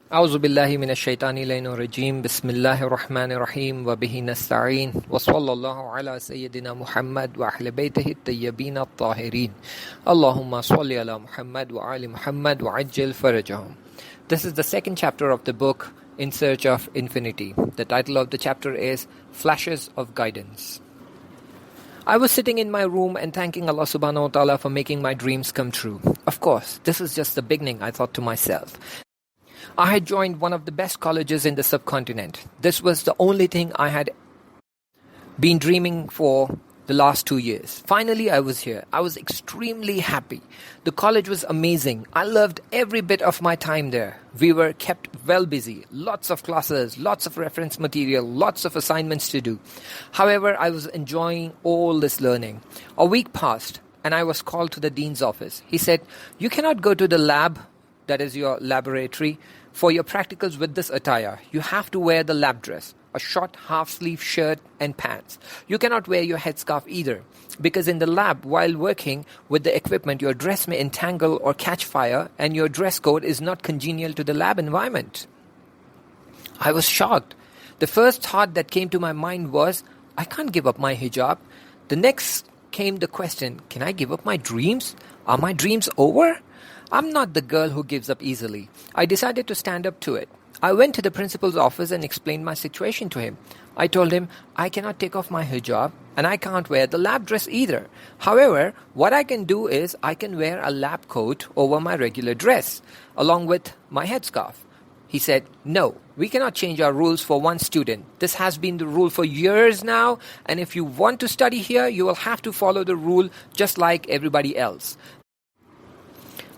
أعوذ بالله من الشيطان الرجيم بسم الله الرحمن الرحيم وبه نستعين وصلى الله على سيدنا محمد وأهل بيته الطيبين الطاهرين اللهم صل على محمد وآل محمد وعجل فرجهم. This is the second chapter of the book In Search of Infinity. The title of the chapter is Flashes of Guidance. I was sitting in my room and thanking Allah subhanahu wa ta'ala for making my dreams come true. Of course, this is just the beginning, I thought to myself. I had joined one of the best colleges in the subcontinent. This was the only thing I had been dreaming for the last 2 years. Finally, I was here. I was extremely happy. The college was amazing. I loved every bit of my time there. We were kept well busy. Lots of classes, lots of reference material, lots of assignments to do. However, I was enjoying all this learning. A week passed and I was called to the dean's office. He said, "You cannot go to the lab," that is your laboratory, "for your practicals with this attire. You have to wear the lab dress, a short half-sleeve shirt and pants. You cannot wear your headscarf either, because in the lab, while working with the equipment, your dress may entangle or catch fire, and your dress code is not congenial to the lab environment." I was shocked. The first thought that came to my mind was, I can't give up my hijab. The next came the question, can I give up my dreams? Are my dreams over? I'm not the girl who gives up easily. I decided to stand up to it. I went to the principal's office and explained my situation to him. I told him I cannot take off my hijab and I can't wear the lab dress either. However, what I can do is I can wear a lab coat over my regular dress along with my headscarf. He said, "No, we cannot change our rules for one student. This has been the rule for years now, and if you want to study here, you will have to follow the rule just like everybody else."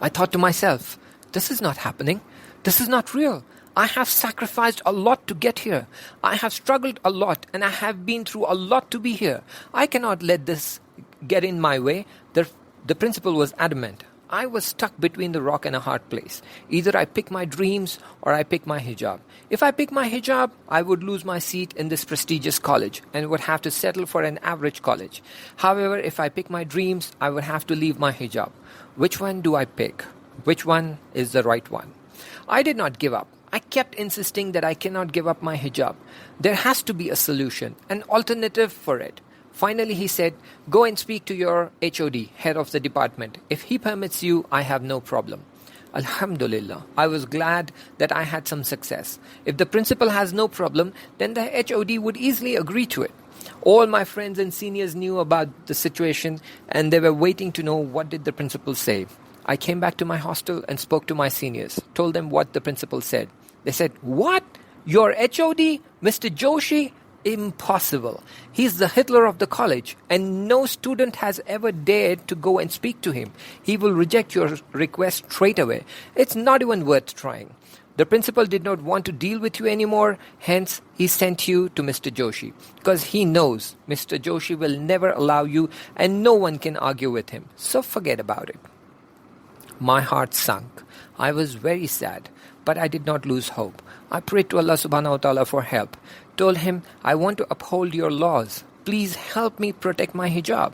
I thought to myself, this is not happening. This is not real. I have sacrificed a lot to get here. I have struggled a lot and I have been through a lot to be here. I cannot let this get in my way. The principal was adamant. I was stuck between the rock and a hard place. Either I pick my dreams or I pick my hijab. If I pick my hijab, I would lose my seat in this prestigious college and would have to settle for an average college. However, if I pick my dreams, I would have to leave my hijab. Which one do I pick? Which one is the right one? I did not give up. I kept insisting that I cannot give up my hijab. There has to be a solution, an alternative for it. Finally, he said, "Go and speak to your HOD, head of the department. If he permits you, I have no problem." Alhamdulillah, I was glad that I had some success. If the principal has no problem, then the HOD would easily agree to it. All my friends and seniors knew about the situation and they were waiting to know what did the principal say. I came back to my hostel and spoke to my seniors, told them what the principal said. They said, "What? Your HOD, Mr. Joshi? Impossible. He's the Hitler of the college and no student has ever dared to go and speak to him. He will reject your request straight away. It's not even worth trying. The principal did not want to deal with you anymore, hence he sent you to Mr. Joshi because he knows Mr. Joshi will never allow you and no one can argue with him. So forget about it." My heart sunk. I was very sad, but I did not lose hope. I prayed to Allah subhanahu wa ta'ala for help. Told him, "I want to uphold your laws. Please help me protect my hijab."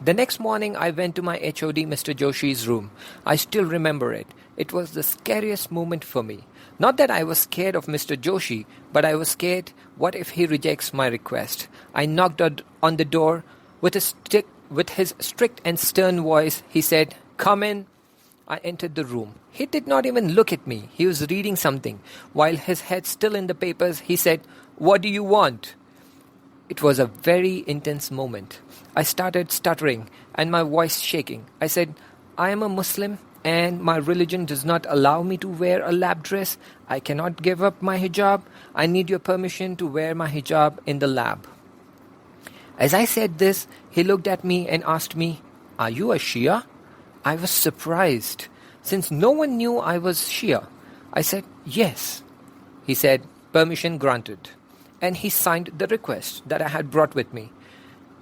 The next morning, I went to my HOD, Mr. Joshi's room. I still remember it. It was the scariest moment for me. Not that I was scared of Mr. Joshi, but I was scared, what if he rejects my request? I knocked on the door with his strict and stern voice. He said, "Come in." I entered the room. He did not even look at me. He was reading something. While his head still in the papers, he said, "What do you want?" It was a very intense moment. I started stuttering and my voice shaking. I said, "I am a Muslim and my religion does not allow me to wear a lab dress. I cannot give up my hijab. I need your permission to wear my hijab in the lab." As I said this, he looked at me and asked me, "Are you a Shia?" I was surprised, since no one knew I was Shia. I said, "Yes." He said, "Permission granted." And he signed the request that I had brought with me.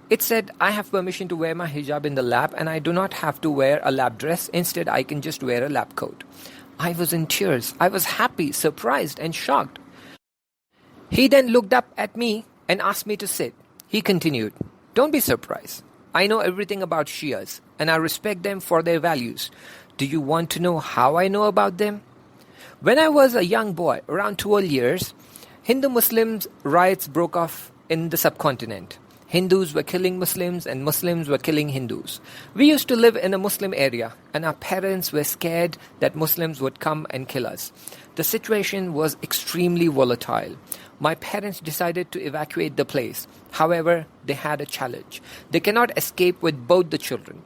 It said, I have permission to wear my hijab in the lab and I do not have to wear a lab dress. Instead, I can just wear a lab coat. I was in tears. I was happy, surprised, and shocked. He then looked up at me and asked me to sit. He continued, "Don't be surprised. I know everything about Shias and I respect them for their values. Do you want to know how I know about them? When I was a young boy, around 12 years, Hindu-Muslims riots broke off in the subcontinent. Hindus were killing Muslims and Muslims were killing Hindus. We used to live in a Muslim area and our parents were scared that Muslims would come and kill us. The situation was extremely volatile. My parents decided to evacuate the place. However, they had a challenge. They cannot escape with both the children.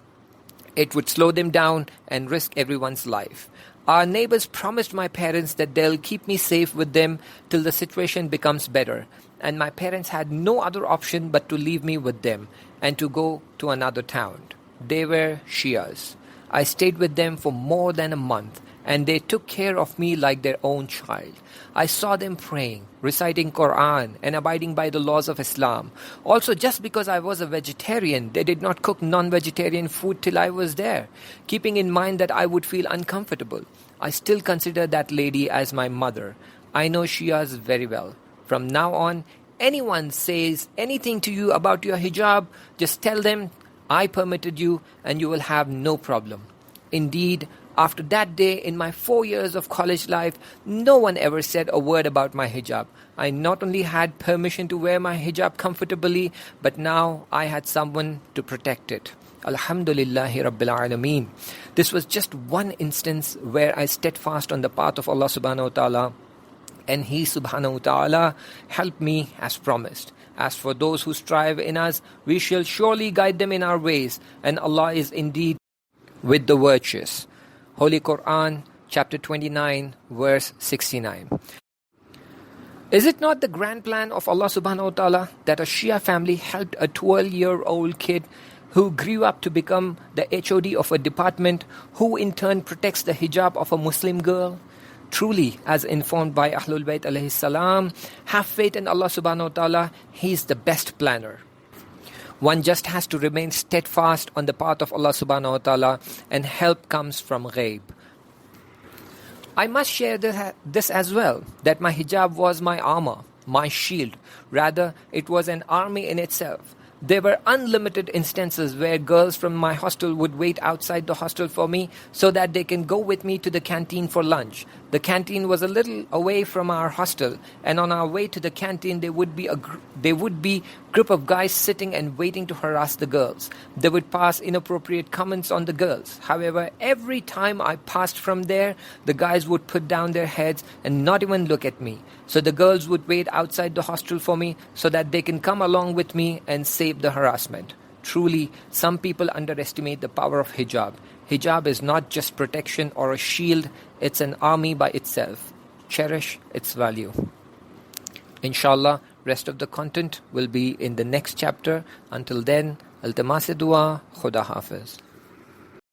It would slow them down and risk everyone's life. Our neighbors promised my parents that they'll keep me safe with them till the situation becomes better. And my parents had no other option but to leave me with them and to go to another town. They were Shias. I stayed with them for more than a month and they took care of me like their own child. I saw them praying, reciting Quran and abiding by the laws of Islam. Also, just because I was a vegetarian, they did not cook non-vegetarian food till I was there, keeping in mind that I would feel uncomfortable. I still consider that lady as my mother. I know Shias very well. From now on, anyone says anything to you about your hijab, just tell them, I permitted you and you will have no problem. Indeed, after that day in my 4 years of college life, no one ever said a word about my hijab. I not only had permission to wear my hijab comfortably, but now I had someone to protect it. Alhamdulillahi Rabbil Alameen. This was just one instance where I steadfast on the path of Allah subhanahu wa ta'ala, and He subhanahu wa ta'ala helped me as promised. As for those who strive in us, we shall surely guide them in our ways, and Allah is indeed with the virtuous. Holy Quran, chapter 29, verse 69. Is it not the grand plan of Allah subhanahu wa ta'ala that a Shia family helped a 12-year-old kid who grew up to become the HOD of a department, who in turn protects the hijab of a Muslim girl? Truly, as informed by AhlulBayt alayhi salam, have faith in Allah subhanahu wa ta'ala, He is the best planner. One just has to remain steadfast on the path of Allah subhanahu wa ta'ala, and help comes from ghaib. I must share this as well, that my hijab was my armor, my shield. Rather, it was an army in itself. There were unlimited instances where girls from my hostel would wait outside the hostel for me so that they can go with me to the canteen for lunch. The canteen was a little away from our hostel, and on our way to the canteen there would be group of guys sitting and waiting to harass the girls. They would pass inappropriate comments on the girls. However, every time I passed from there, the guys would put down their heads and not even look at me. So the girls would wait outside the hostel for me so that they can come along with me and save the harassment. Truly, some people underestimate the power of hijab. Hijab is not just protection or a shield, it's an army by itself. Cherish its value. Inshallah, rest of the content will be in the next chapter. Until then, Altamase Dua, Khuda Hafiz.